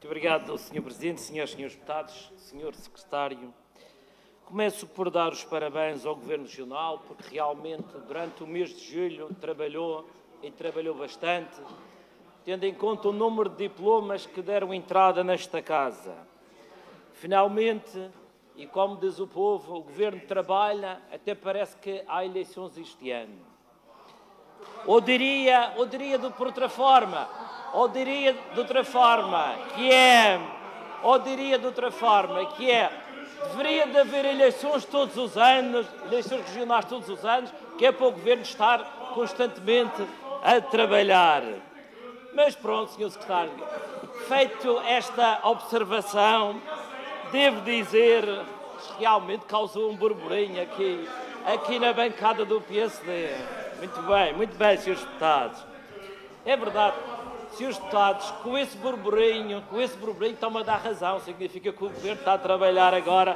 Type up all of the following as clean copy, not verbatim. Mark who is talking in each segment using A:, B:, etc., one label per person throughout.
A: Muito obrigado, Sr. Presidente, Senhoras e Senhores Deputados, Sr. Secretário. Começo por dar os parabéns ao Governo Regional, porque realmente durante o mês de julho trabalhou bastante, tendo em conta o número de diplomas que deram entrada nesta casa. Finalmente, e como diz o povo, o Governo trabalha, até parece que há eleições este ano. Ou diria de outra forma, deveria de haver eleições todos os anos, eleições regionais todos os anos, que é para o Governo estar constantemente a trabalhar. Mas pronto, Sr. Secretário, feito esta observação, devo dizer que realmente causou um burburinho aqui na bancada do PSD. Muito bem, Srs. Deputados. É verdade, Srs. Deputados, com esse burburinho estão-me a dar razão, significa que o Governo está a trabalhar agora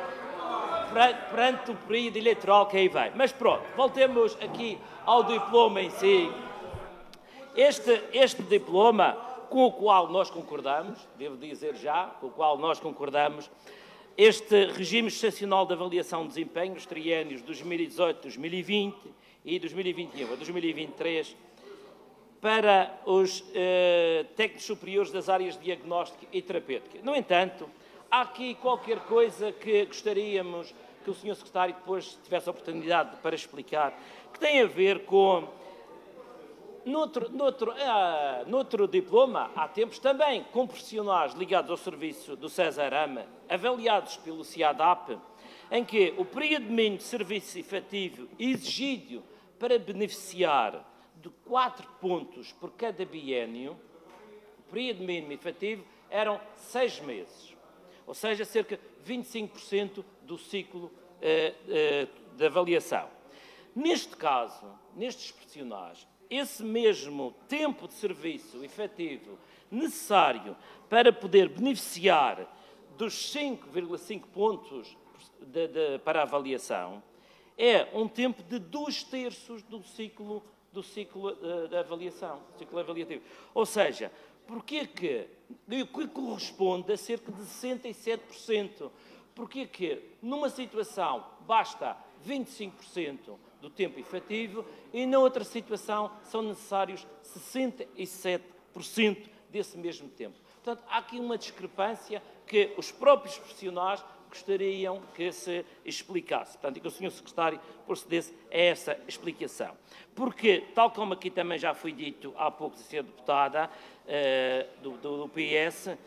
A: perante o período eleitoral que aí vem. Mas pronto, voltemos aqui ao diploma em si. Este diploma, com o qual nós concordamos, devo dizer já, este regime excepcional de avaliação de desempenho, os triênios 2018, 2020 e 2021 a 2023, para os técnicos superiores das áreas de diagnóstico e terapêutica. No entanto, há aqui qualquer coisa que gostaríamos que o Sr. Secretário depois tivesse a oportunidade para explicar, que tem a ver com, noutro diploma, há tempos também, com profissionais ligados ao serviço do Cesarama, avaliados pelo CIADAP, em que o período mínimo de serviço efetivo exigido para beneficiar de 4 pontos por cada biénio, o período mínimo efetivo eram 6 meses, ou seja, cerca de 25% do ciclo de avaliação. Neste caso, nestes profissionais, esse mesmo tempo de serviço efetivo necessário para poder beneficiar dos 5,5 pontos para a avaliação é um tempo de 2/3 do ciclo de avaliação, ciclo avaliativo. Ou seja, porque que corresponde a cerca de 67%? Porque que numa situação basta 25% do tempo efetivo e na outra situação são necessários 67% desse mesmo tempo. Portanto, há aqui uma discrepância que os próprios profissionais gostariam que se explicasse. Portanto, e que o Sr. Secretário procedesse a essa explicação. Porque, tal como aqui também já foi dito há pouco, Sra. Deputada do PS,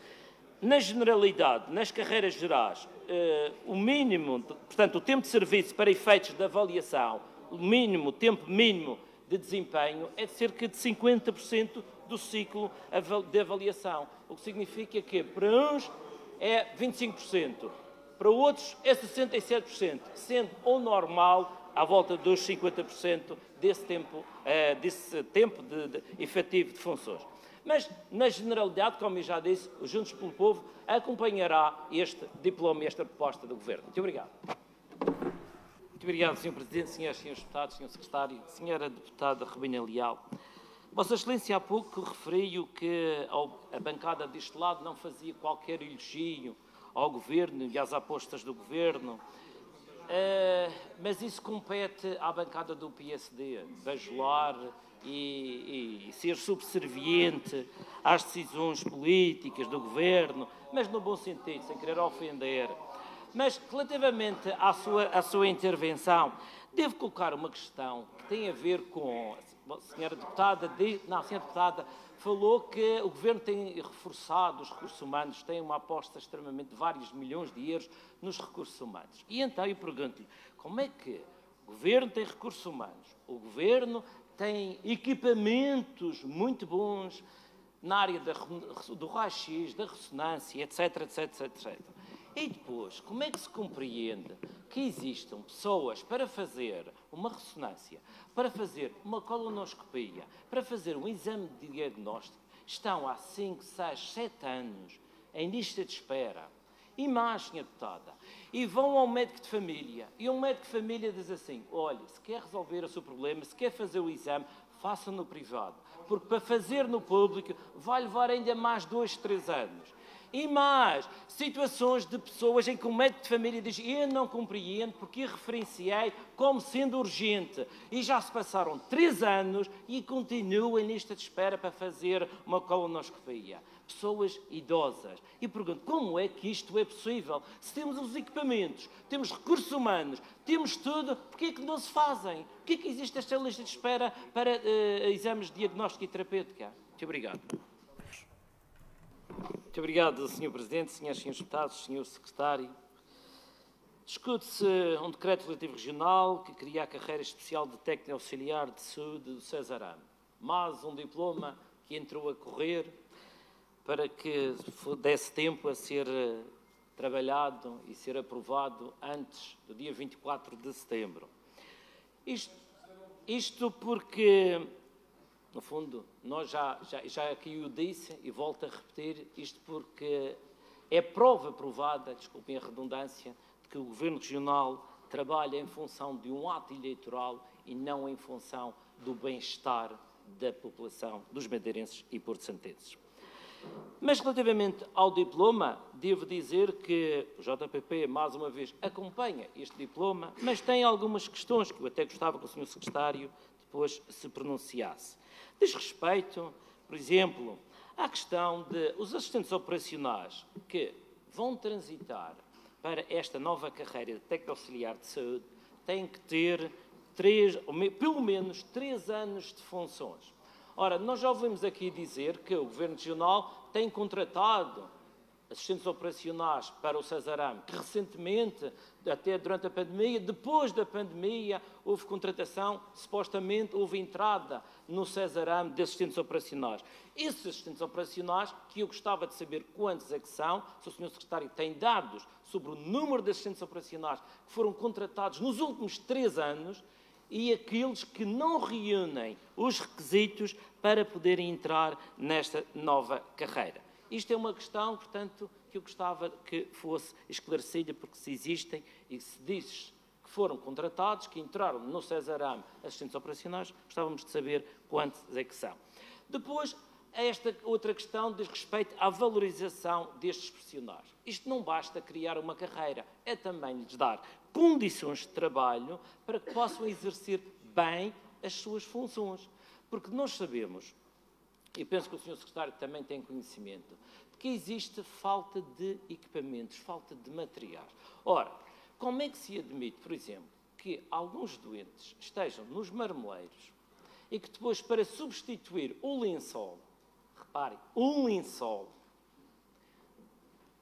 A: na generalidade, nas carreiras gerais, o mínimo, portanto, o tempo de serviço para efeitos de avaliação, o tempo mínimo de desempenho é de cerca de 50% do ciclo de avaliação, o que significa que para uns é 25%, para outros é 67%, sendo o normal à volta dos 50% desse tempo de efetivo de funções. Mas, na generalidade, como eu já disse, o Juntos pelo Povo acompanhará este diploma e esta proposta do Governo. Muito obrigado. Muito obrigado, Sr. Presidente, Senhoras e Senhores Deputados, Sr. Secretário, Sra. Deputada Robina Leal. Vossa Excelência há pouco referiu que a bancada deste lado não fazia qualquer elogio ao Governo e às apostas do Governo, mas isso compete à bancada do PSD, bajular e ser subserviente às decisões políticas do Governo, mas no bom sentido, sem querer ofender. Mas, relativamente à sua intervenção, devo colocar uma questão que tem a ver com... A senhora deputada falou que o Governo tem reforçado os recursos humanos, tem uma aposta extremamente de vários milhões de euros nos recursos humanos. E então eu pergunto-lhe, como é que o Governo tem recursos humanos, o Governo tem equipamentos muito bons na área do raio-x, da ressonância, etc, etc, etc. E depois, como é que se compreende que existam pessoas para fazer uma ressonância, para fazer uma colonoscopia, para fazer um exame de diagnóstico, estão há 5, 6, 7 anos em lista de espera, e mais, Sra. Deputada, e vão ao médico de família, e um médico de família diz assim, olha, se quer resolver o seu problema, se quer fazer o exame, faça no privado, porque para fazer no público vai levar ainda mais 2, 3 anos. E mais, situações de pessoas em que o médico de família diz eu não compreendo porque referenciei como sendo urgente. E já se passaram 3 anos e continuam em lista de espera para fazer uma colonoscopia. Pessoas idosas. E pergunto, como é que isto é possível? Se temos os equipamentos, temos recursos humanos, temos tudo, porquê é que não se fazem? Porquê é que existe esta lista de espera para exames de diagnóstico e terapêutica? Muito obrigado. Muito obrigado, Sr. Presidente, Srs. Deputados, Sr. Secretário. Discute-se um decreto legislativo regional que cria a carreira especial de técnico auxiliar de saúde do Cesarame. Mais um diploma que entrou a correr para que desse tempo a ser trabalhado e ser aprovado antes do dia 24 de setembro. Isto porque, no fundo, nós já aqui o disse e volto a repetir, isto porque é prova provada, desculpem a redundância, de que o Governo Regional trabalha em função de um ato eleitoral e não em função do bem-estar da população dos madeirenses e porto-santenses. Mas, relativamente ao diploma, devo dizer que o JPP, mais uma vez, acompanha este diploma, mas tem algumas questões que eu até gostava que o Sr. Secretário depois se pronunciasse. Diz respeito, por exemplo, à questão de os assistentes operacionais que vão transitar para esta nova carreira de técnico auxiliar de saúde têm que ter pelo menos 3 anos de funções. Ora, nós já ouvimos aqui dizer que o Governo Regional tem contratado assistentes operacionais para o Cesarame, que recentemente, até durante a pandemia, depois da pandemia, houve contratação, supostamente houve entrada no Cesarame de assistentes operacionais. Esses assistentes operacionais, que eu gostava de saber quantos é que são, se o Sr. Secretário tem dados sobre o número de assistentes operacionais que foram contratados nos últimos 3 anos, e aqueles que não reúnem os requisitos para poderem entrar nesta nova carreira. Isto é uma questão, portanto, que eu gostava que fosse esclarecida, porque se existem e se diz que foram contratados, que entraram no Cesarame assistentes operacionais, gostávamos de saber quantos é que são. Depois, esta outra questão diz respeito à valorização destes profissionais. Isto não basta criar uma carreira, é também lhes dar condições de trabalho para que possam exercer bem as suas funções. Porque nós sabemos, e penso que o Sr. Secretário também tem conhecimento, de que existe falta de equipamentos, falta de materiais. Ora, como é que se admite, por exemplo, que alguns doentes estejam nos marmoleiros e que depois, para substituir o lençol, reparem, um lençol,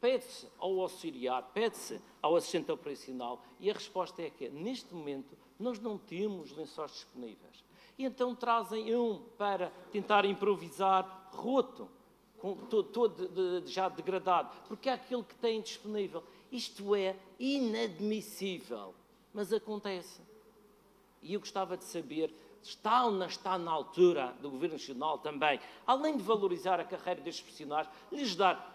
A: pede-se ao auxiliar, pede-se ao assistente operacional e a resposta é que, neste momento, nós não temos lençóis disponíveis. E então trazem um para tentar improvisar roto, todo já degradado, porque é aquele que têm disponível. Isto é inadmissível, mas acontece. E eu gostava de saber, está ou não está na altura do Governo Nacional também, além de valorizar a carreira destes profissionais, lhes dar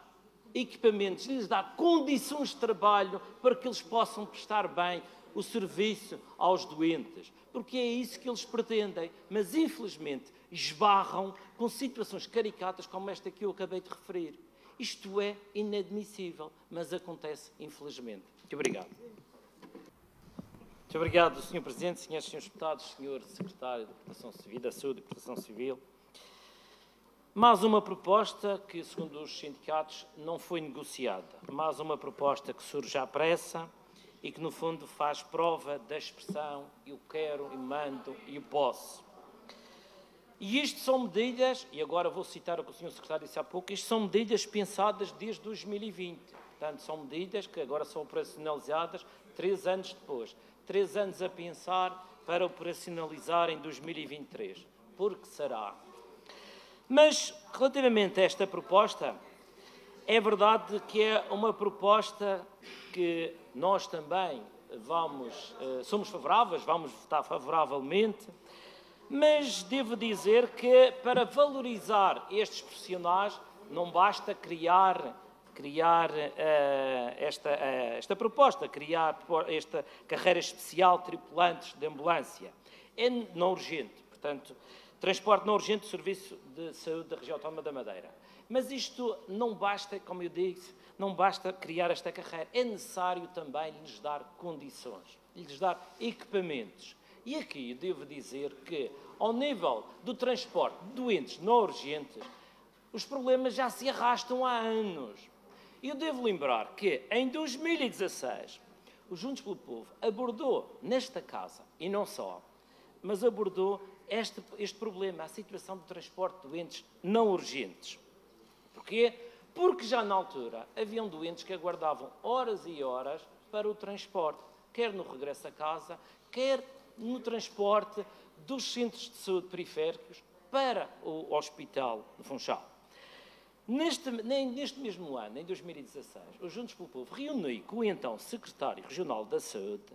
A: equipamentos, lhes dar condições de trabalho para que eles possam prestar bem o serviço aos doentes, porque é isso que eles pretendem, mas infelizmente esbarram com situações caricatas como esta que eu acabei de referir. Isto é inadmissível, mas acontece infelizmente. Muito obrigado. Muito obrigado, Sr. Presidente, Srs. e Srs. Deputados, Sr. Secretário de Proteção Civil, da Saúde e Proteção Civil. Mais uma proposta que, segundo os sindicatos, não foi negociada. Mais uma proposta que surge à pressa e que, no fundo, faz prova da expressão eu quero, eu mando e eu posso. E isto são medidas, e agora vou citar o que o Sr. Secretário disse há pouco, isto são medidas pensadas desde 2020. Portanto, são medidas que agora são operacionalizadas 3 anos depois. 3 anos a pensar para operacionalizar em 2023. Por que será? Mas, relativamente a esta proposta, é verdade que é uma proposta que nós também somos favoráveis, vamos votar favoravelmente, mas devo dizer que para valorizar estes profissionais não basta criar esta proposta, criar esta carreira especial de tripulantes de ambulância. É não urgente, portanto, transporte não urgente do Serviço de Saúde da Região Autónoma da Madeira. Mas isto não basta, como eu disse, não basta criar esta carreira. É necessário também lhes dar condições, lhes dar equipamentos. E aqui devo dizer que, ao nível do transporte de doentes não urgentes, os problemas já se arrastam há anos. Eu devo lembrar que, em 2016, o Juntos pelo Povo abordou nesta casa, e não só, mas abordou este problema, a situação do transporte de doentes não urgentes. Porquê? Porque já na altura haviam doentes que aguardavam horas e horas para o transporte, quer no regresso a casa, quer no transporte dos centros de saúde periféricos para o Hospital de Funchal. Neste mesmo ano, em 2016, o Juntos pelo Povo reuniu com o então Secretário Regional da Saúde,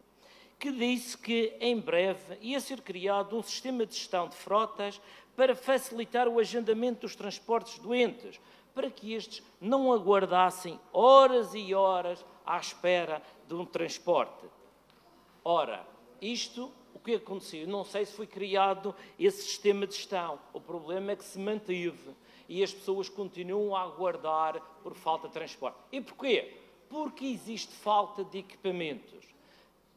A: que disse que, em breve, ia ser criado um sistema de gestão de frotas para facilitar o agendamento dos transportes doentes, para que estes não aguardassem horas e horas à espera de um transporte. Ora, isto, o que aconteceu? Não sei se foi criado esse sistema de gestão. O problema é que se manteve e as pessoas continuam a aguardar por falta de transporte. E porquê? Porque existe falta de equipamentos.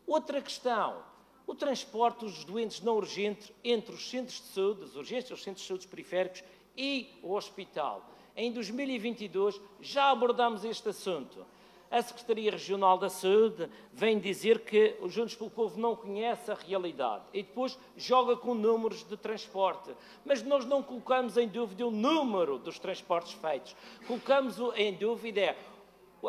A: Outra questão, o transporte dos doentes não urgentes entre os centros de saúde, as urgências, os centros de saúde periféricos e o hospital. Em 2022 já abordámos este assunto. A Secretaria Regional da Saúde vem dizer que o Juntos pelo Povo não conhece a realidade e depois joga com números de transporte. Mas nós não colocamos em dúvida o número dos transportes feitos. Colocamos em dúvida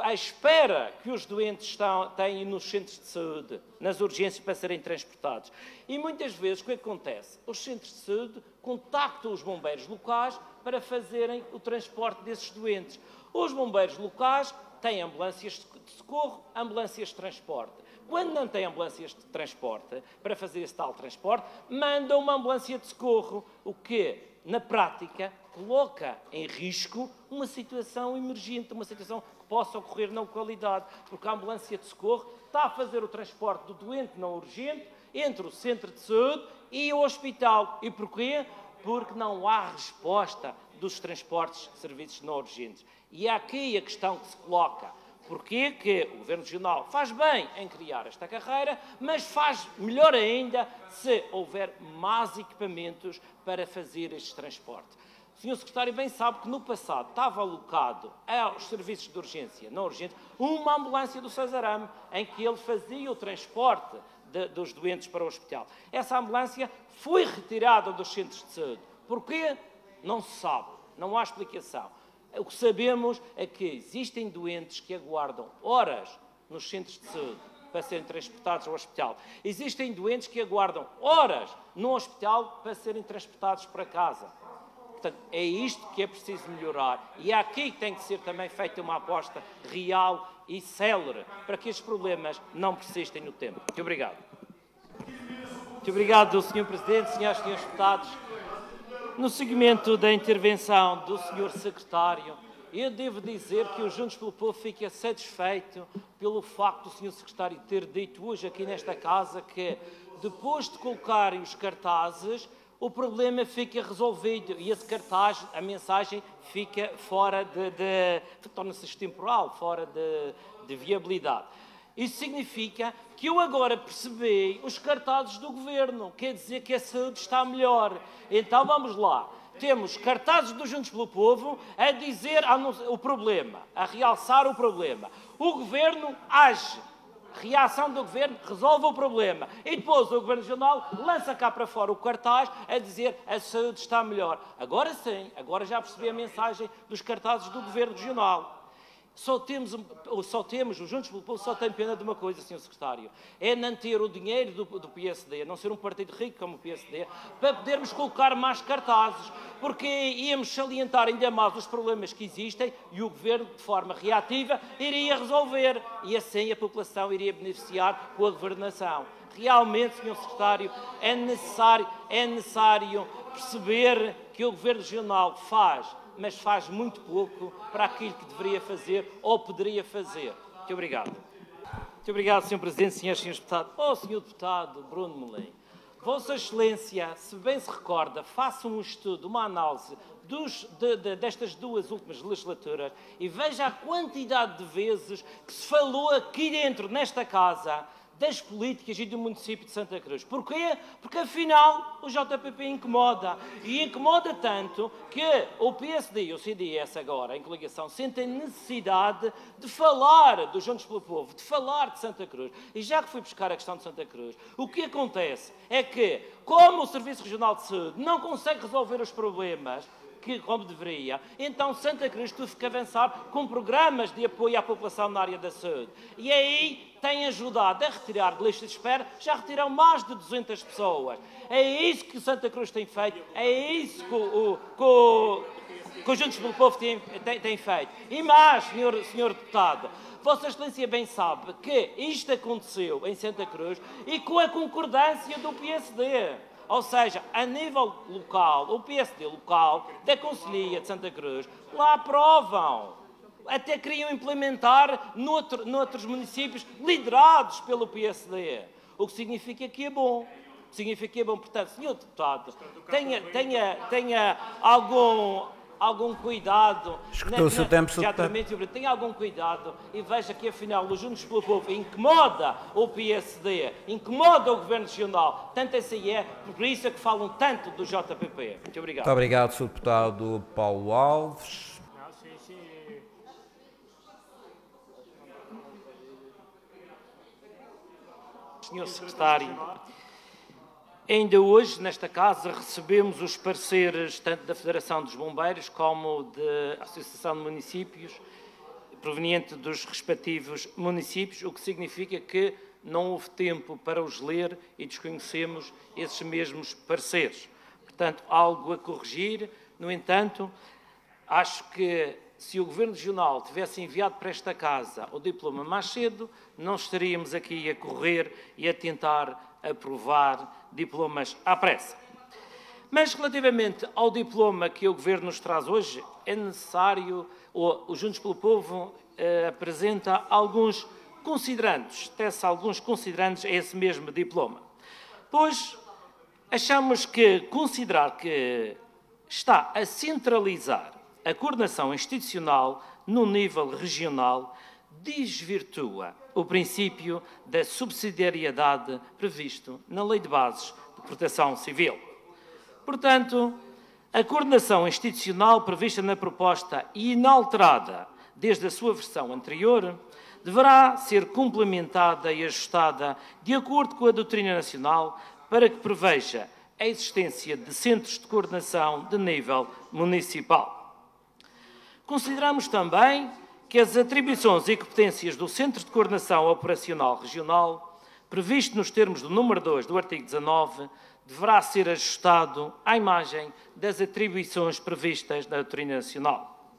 A: a espera que os doentes têm nos centros de saúde, nas urgências, para serem transportados. E muitas vezes o que acontece? Os centros de saúde contactam os bombeiros locais para fazerem o transporte desses doentes. Os bombeiros locais têm ambulâncias de socorro, ambulâncias de transporte. Quando não têm ambulâncias de transporte, para fazer esse tal transporte, mandam uma ambulância de socorro, o que, na prática, coloca em risco uma situação emergente, uma situação que possa ocorrer na localidade, porque a ambulância de socorro está a fazer o transporte do doente não urgente entre o centro de saúde e o hospital. E porquê? Porque não há resposta dos transportes de serviços não urgentes. E é aqui a questão que se coloca. Porquê que o Governo Regional faz bem em criar esta carreira, mas faz melhor ainda se houver mais equipamentos para fazer este transporte. O Sr. Secretário bem sabe que no passado estava alocado aos serviços de urgência não urgente uma ambulância do Sazarame, em que ele fazia o transporte dos doentes para o hospital. Essa ambulância foi retirada dos centros de saúde. Porquê? Não se sabe, não há explicação. O que sabemos é que existem doentes que aguardam horas nos centros de saúde para serem transportados ao hospital. Existem doentes que aguardam horas no hospital para serem transportados para casa. Portanto, é isto que é preciso melhorar. E é aqui que tem que ser também feita uma aposta real e célere para que estes problemas não persistem no tempo. Muito obrigado. Muito obrigado, Sr. Presidente, senhoras e senhores deputados. No seguimento da intervenção do Sr. Secretário, eu devo dizer que o Juntos pelo Povo fica satisfeito pelo facto do Sr. Secretário ter dito hoje aqui nesta casa que, depois de colocarem os cartazes, o problema fica resolvido e esse cartaz, a mensagem, fica fora torna-se extemporal, fora de viabilidade. Isso significa que eu agora percebi os cartazes do Governo, quer dizer que a saúde está melhor. Então vamos lá. Temos cartazes do Juntos pelo Povo a dizer o problema, a realçar o problema. O Governo age. Reação do Governo resolve o problema. E depois o Governo Regional lança cá para fora o cartaz a dizer a saúde está melhor. Agora sim, agora já percebi a mensagem dos cartazes do Governo Regional. O Juntos pelo Povo só tem pena de uma coisa, Sr. Secretário, é não ter o dinheiro do PSD, não ser um partido rico como o PSD, para podermos colocar mais cartazes, porque íamos salientar ainda mais os problemas que existem e o Governo, de forma reativa, iria resolver e assim a população iria beneficiar com a governação. Realmente, Sr. Secretário, é necessário perceber que o Governo Regional mas faz muito pouco para aquilo que deveria fazer ou poderia fazer. Muito obrigado. Muito obrigado, Sr. Presidente, senhoras e senhores deputados. Sr. Deputado Bruno Melim, Vossa Excelência, se bem se recorda, faça um estudo, uma análise destas duas últimas legislaturas e veja a quantidade de vezes que se falou aqui dentro, nesta casa, das políticas e do município de Santa Cruz. Porquê? Porque, afinal, o JPP incomoda. E incomoda tanto que o PSD e o CDS agora, em coligação, sentem necessidade de falar dos Juntos pelo Povo, de falar de Santa Cruz. E já que fui buscar a questão de Santa Cruz, o que acontece é que, como o Serviço Regional de Saúde não consegue resolver os problemas como deveria, então Santa Cruz teve que avançar com programas de apoio à população na área da saúde. E aí tem ajudado a retirar de listas de espera, já retiraram mais de 200 pessoas. É isso que Santa Cruz tem feito, é isso que o Juntos pelo Povo tem feito. E mais, senhor deputado, Vossa Excelência bem sabe que isto aconteceu em Santa Cruz e com a concordância do PSD. Ou seja, a nível local, o PSD local da Conselhia de Santa Cruz, lá aprovam. Até queriam implementar noutros municípios liderados pelo PSD. O que significa que é bom. Portanto, senhor deputado, tenha algum cuidado.
B: Escutou o seu tempo, Sr.
A: Deputado. Tenha algum cuidado e veja que, afinal, os Juntos pelo Povo incomoda o PSD, incomoda o Governo Regional. Tanto assim é, por isso é que falam tanto do JPP. Muito obrigado.
B: Muito obrigado, Sr. Deputado Paulo Alves.
A: Senhor Secretário, ainda hoje, nesta casa, recebemos os pareceres tanto da Federação dos Bombeiros como da Associação de Municípios, proveniente dos respectivos municípios, o que significa que não houve tempo para os ler e desconhecemos esses mesmos pareceres. Portanto, algo a corrigir. No entanto, acho que se o Governo Regional tivesse enviado para esta casa o diploma mais cedo, não estaríamos aqui a correr e a tentar aprovar diplomas à pressa. Mas, relativamente ao diploma que o Governo nos traz hoje, é necessário, o Juntos pelo Povo apresenta alguns considerandos, tece alguns considerandos a esse mesmo diploma. Pois, achamos que considerar que está a centralizar a coordenação institucional no nível regional desvirtua o princípio da subsidiariedade previsto na Lei de Bases de Proteção Civil. Portanto, a coordenação institucional prevista na proposta e inalterada desde a sua versão anterior deverá ser complementada e ajustada de acordo com a doutrina nacional para que preveja a existência de centros de coordenação de nível municipal. Consideramos também que as atribuições e competências do Centro de Coordenação Operacional Regional, previsto nos termos do número 2 do artigo 19, deverá ser ajustado à imagem das atribuições previstas na doutrina nacional.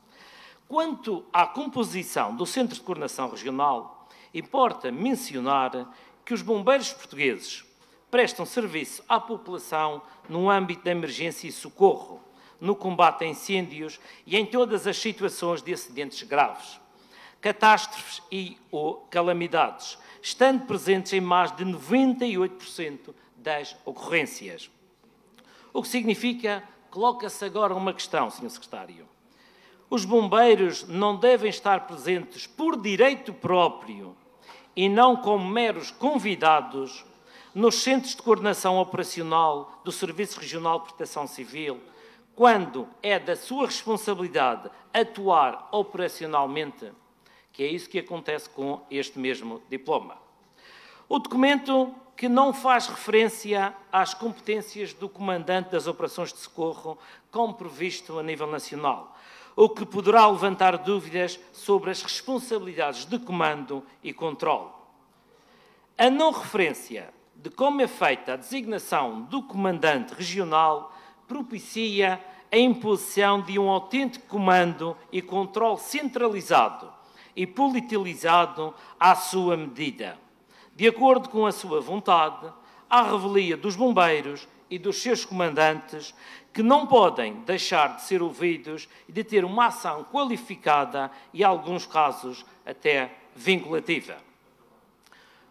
A: Quanto à composição do Centro de Coordenação Regional, importa mencionar que os bombeiros portugueses prestam serviço à população no âmbito da emergência e socorro, no combate a incêndios e em todas as situações de acidentes graves, catástrofes ou calamidades, estando presentes em mais de 98% das ocorrências. O que significa, coloca-se agora uma questão, Sr. Secretário. Os bombeiros não devem estar presentes por direito próprio e não como meros convidados nos centros de coordenação operacional do Serviço Regional de Proteção Civil, quando é da sua responsabilidade atuar operacionalmente, que é isso que acontece com este mesmo diploma. O documento que não faz referência às competências do comandante das operações de socorro, como previsto a nível nacional, o que poderá levantar dúvidas sobre as responsabilidades de comando e controle. A não referência de como é feita a designação do comandante regional propicia a imposição de um autêntico comando e controle centralizado e politilizado à sua medida, de acordo com a sua vontade, à revelia dos bombeiros e dos seus comandantes, que não podem deixar de ser ouvidos e de ter uma ação qualificada e, em alguns casos, até vinculativa.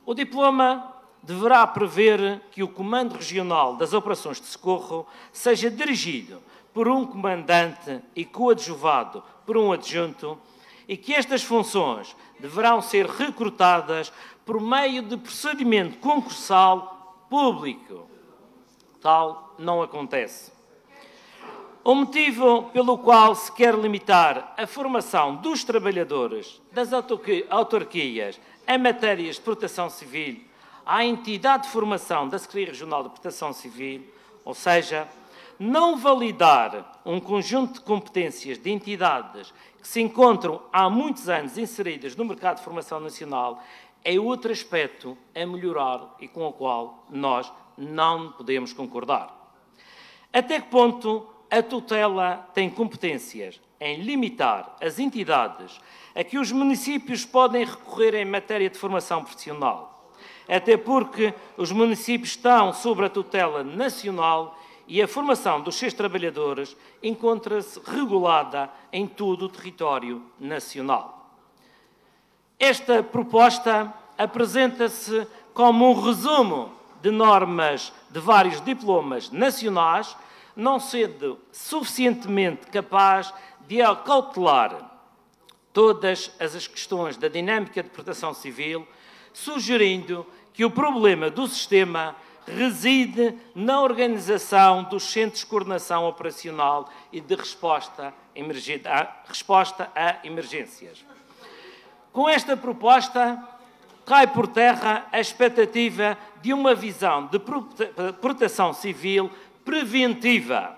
A: O diploma deverá prever que o Comando Regional das Operações de Socorro seja dirigido por um comandante e coadjuvado por um adjunto, e que estas funções deverão ser recrutadas por meio de procedimento concursal público. Tal não acontece. O motivo pelo qual se quer limitar a formação dos trabalhadores das autarquias em matérias de proteção civil à entidade de formação da Secretaria Regional de Proteção Civil, ou seja, não validar um conjunto de competências de entidades que se encontram há muitos anos inseridas no mercado de formação nacional, é outro aspecto a melhorar e com o qual nós não podemos concordar. Até que ponto a tutela tem competências em limitar as entidades a que os municípios podem recorrer em matéria de formação profissional? Até porque os municípios estão sob a tutela nacional e a formação dos seus trabalhadores encontra-se regulada em todo o território nacional. Esta proposta apresenta-se como um resumo de normas de vários diplomas nacionais, não sendo suficientemente capaz de acautelar todas as questões da dinâmica de proteção civil, sugerindo que o problema do sistema reside na organização dos centros de coordenação operacional e de resposta a emergências. Com esta proposta, cai por terra a expectativa de uma visão de proteção civil preventiva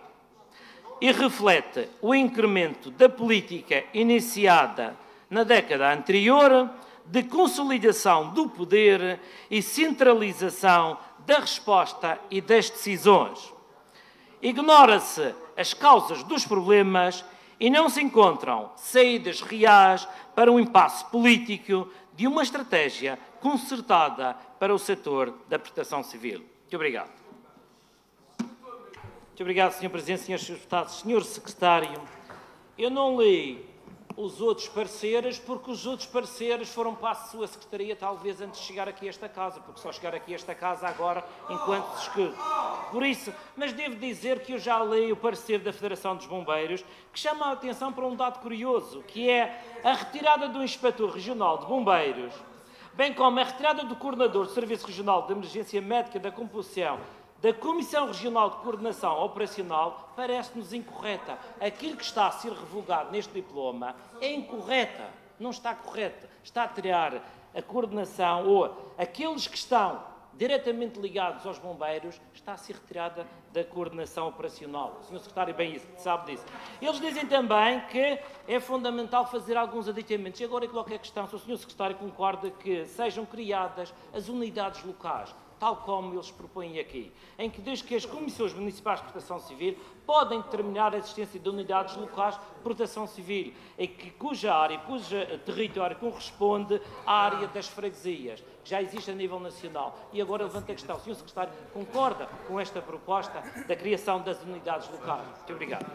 A: e reflete o incremento da política iniciada na década anterior de consolidação do poder e centralização da resposta e das decisões. Ignora-se as causas dos problemas e não se encontram saídas reais para o impasse político de uma estratégia concertada para o setor da proteção civil. Muito obrigado. Muito obrigado, Sr. Presidente, Srs. Deputados. Sr. Secretário, eu não li os outros pareceres, porque os outros pareceres foram para a sua Secretaria, talvez antes de chegar aqui a esta casa, porque só chegar aqui a esta casa agora, enquanto se discute. Por isso, mas devo dizer que eu já li o parecer da Federação dos Bombeiros, que chama a atenção para um dado curioso, que é a retirada do Inspetor Regional de Bombeiros, bem como a retirada do Coordenador do Serviço Regional de Emergência Médica da composição da Comissão Regional de Coordenação Operacional, parece-nos incorreta. Aquilo que está a ser revogado neste diploma é incorreta, não está correta. Está a tirar a coordenação, ou aqueles que estão diretamente ligados aos bombeiros, está a ser retirada da coordenação operacional. O Sr. Secretário bem sabe disso. Eles dizem também que é fundamental fazer alguns aditamentos. E agora coloco a questão, se o Sr. Secretário concorda que sejam criadas as unidades locais, tal como eles propõem aqui, em que diz que as Comissões Municipais de Proteção Civil podem determinar a existência de unidades locais de proteção civil, cuja área, cujo território corresponde à área das freguesias, que já existe a nível nacional. E agora levanta a questão, o Sr. Secretário concorda com esta proposta da criação das unidades locais? Muito obrigado.